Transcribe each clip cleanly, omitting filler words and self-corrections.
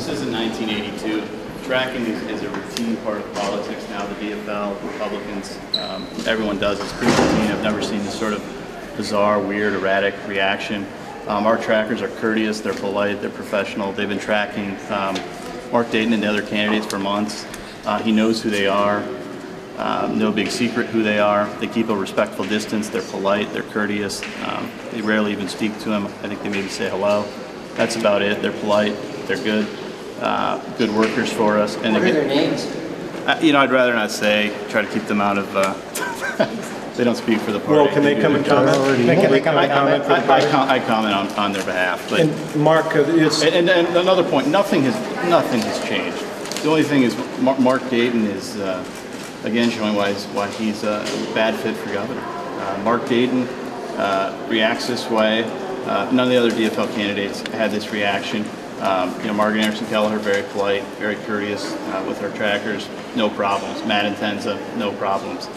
This isn't 1982. Tracking is a routine part of politics now. The DFL, Republicans, everyone does. It's pretty routine. I've never seen this sort of bizarre, weird, erratic reaction. Our trackers are courteous, they're polite, they're professional. They've been tracking Mark Dayton and the other candidates for months. He knows who they are. No big secret who they are. They keep a respectful distance. They're polite. They're courteous. They rarely even speak to him. I think they maybe say hello. That's about it. They're polite. They're good. Good workers for us. And what are their names? I'd rather not say. Try to keep them out of. They don't speak for the party. Well, can they come and comment? Can they come and comment for the party? I comment on their behalf. But and Mark, and another point. Nothing has changed. The only thing is Mark Dayton is. Again, showing why he's a bad fit for governor. Mark Dayton reacts this way. None of the other DFL candidates had this reaction. Margaret Anderson Kelleher, very polite, very courteous with our trackers, no problems. Matt Intenza, no problems.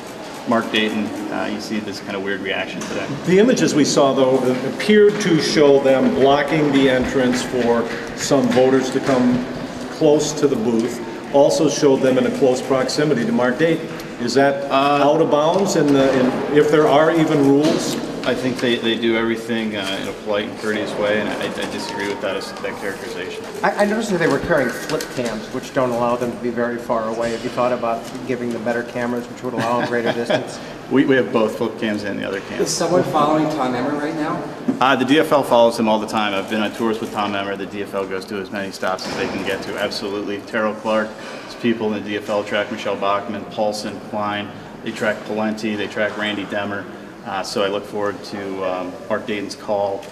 Mark Dayton, you see this kind of weird reaction today. The images we saw, though, appeared to show them blocking the entrance for some voters to come close to the booth. Also showed them in a close proximity to Mark Dayton. Is that out of bounds? And if there are even rules? I think they do everything in a polite and courteous way, and I disagree with that characterization. I noticed that they were carrying flip cams, which don't allow them to be very far away. Have you thought about giving them better cameras, which would allow a greater distance? We have both flip cams and the other cams. Is someone following Tom Emmer right now? The DFL follows him all the time. I've been on tours with Tom Emmer. The DFL goes to as many stops as they can get to. Absolutely. Terrell Clark, there's people in the DFL track Michelle Bachman, Paulson, Klein. They track Palenti. They track Randy Demmer. So I look forward to Mark Dayton's call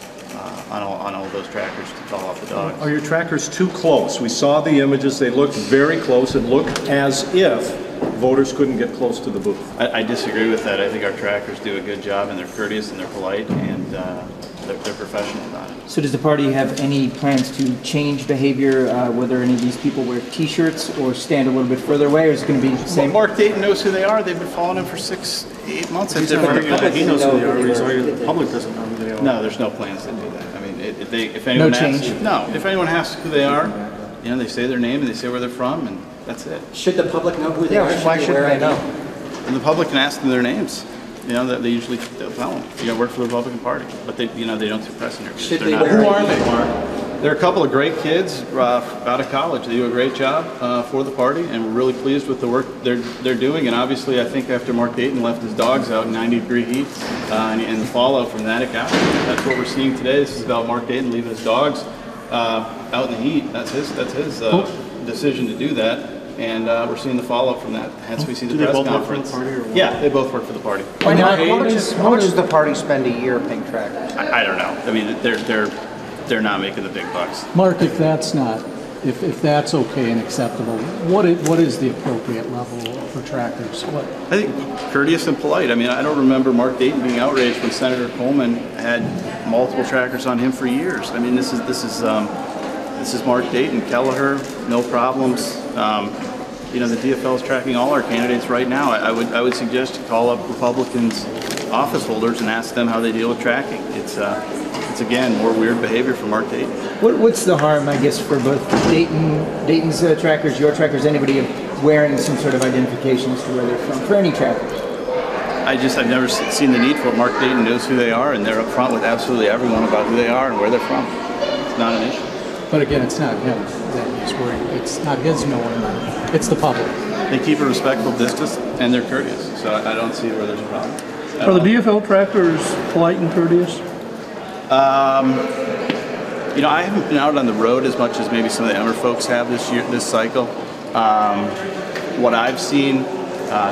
on all those trackers to call off the dogs. Are your trackers too close? We saw the images. They looked very close. It looked as if voters couldn't get close to the booth. I disagree with that. I think our trackers do a good job, and they're courteous and they're polite, and they're professional about it. So does the party have any plans to change behavior, whether any of these people wear T-shirts or stand a little bit further away, or is it going to be the same? Well, Mark Dayton knows who they are. They've been following him for 6-8 months. He knows who they are. The public doesn't know who they are. No, there's no plans to do that. I mean, if anyone if anyone asks who they are, they say their name and they say where they're from, and that's it. Should the public know who they are? Why should they know? And the public can ask them their names. They usually tell them. You work for the Republican Party, but they don't suppress interviews. Should they Who are they, Mark? They're a couple of great kids out of college. They do a great job for the party, and we're really pleased with the work they're doing. And obviously, I think after Mark Dayton left his dogs out in 90-degree heat and the fallout from that, that's what we're seeing today. This is about Mark Dayton leaving his dogs out in the heat. That's his decision to do that. And we're seeing the fallout from that. Hence, we see the press conference. Yeah, they both work for the party. How much does the party spend a year paying trackers? I don't know. I mean, they're not making the big bucks. Mark, if that's okay and acceptable, what is the appropriate level for trackers? I think courteous and polite. I mean, I don't remember Mark Dayton being outraged when Senator Coleman had multiple trackers on him for years. I mean, this is Mark Dayton. Kelleher, no problems. The DFL is tracking all our candidates right now. I would suggest to call up Republicans' office holders and ask them how they deal with tracking. It's again more weird behavior from Mark Dayton. What's the harm, I guess, for both Dayton's trackers, your trackers, anybody wearing some sort of identification as to where they're from for any tracker? I've never seen the need for it. Mark Dayton knows who they are, and they're up front with absolutely everyone about who they are and where they're from. It's not an issue. But again, it's not him that he's worried. It's not his knowing. It's the public. They keep a respectful distance, and they're courteous. So I don't see where there's a problem. Are the DFL trackers polite and courteous? I haven't been out on the road as much as maybe some of the Emmer folks have this cycle. What I've seen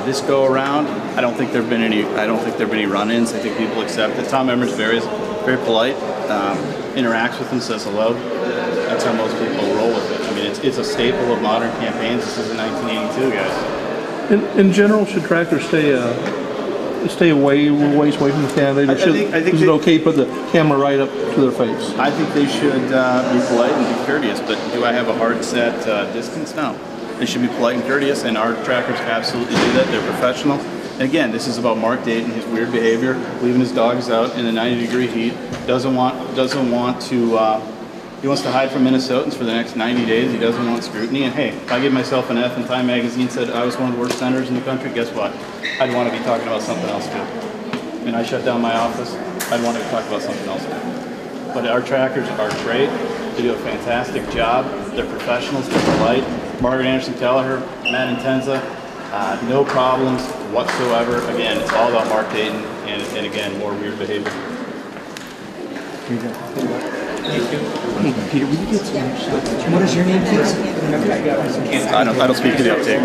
this go around, I don't think there've been any run-ins. I think people accept it. Tom Emmer's very polite, interacts with them, says hello. That's how most people roll with it. I mean, it's a staple of modern campaigns. This isn't 1982, guys. In general, should trackers stay ways away from the candidate? Is it okay to put the camera right up to their face? I think they should be polite and be courteous, but do I have a hard set distance? No. They should be polite and courteous, and our trackers absolutely do that. They're professional. And again, this is about Mark Dayton, his weird behavior, leaving his dogs out in the 90-degree heat, doesn't want to He wants to hide from Minnesotans for the next 90 days. He doesn't want scrutiny. And hey, if I give myself an F and Time Magazine said I was one of the worst senators in the country, guess what? I'd want to be talking about something else too. And I shut down my office, I'd want to talk about something else too. But our trackers are great. They do a fantastic job. They're professionals, they're polite. Margaret Anderson Kelleher, Matt Intenza, no problems whatsoever. Again, it's all about Mark Dayton and again, more weird behavior. Peter, will you get some shots? What is your name, please? I don't speak to the uptake.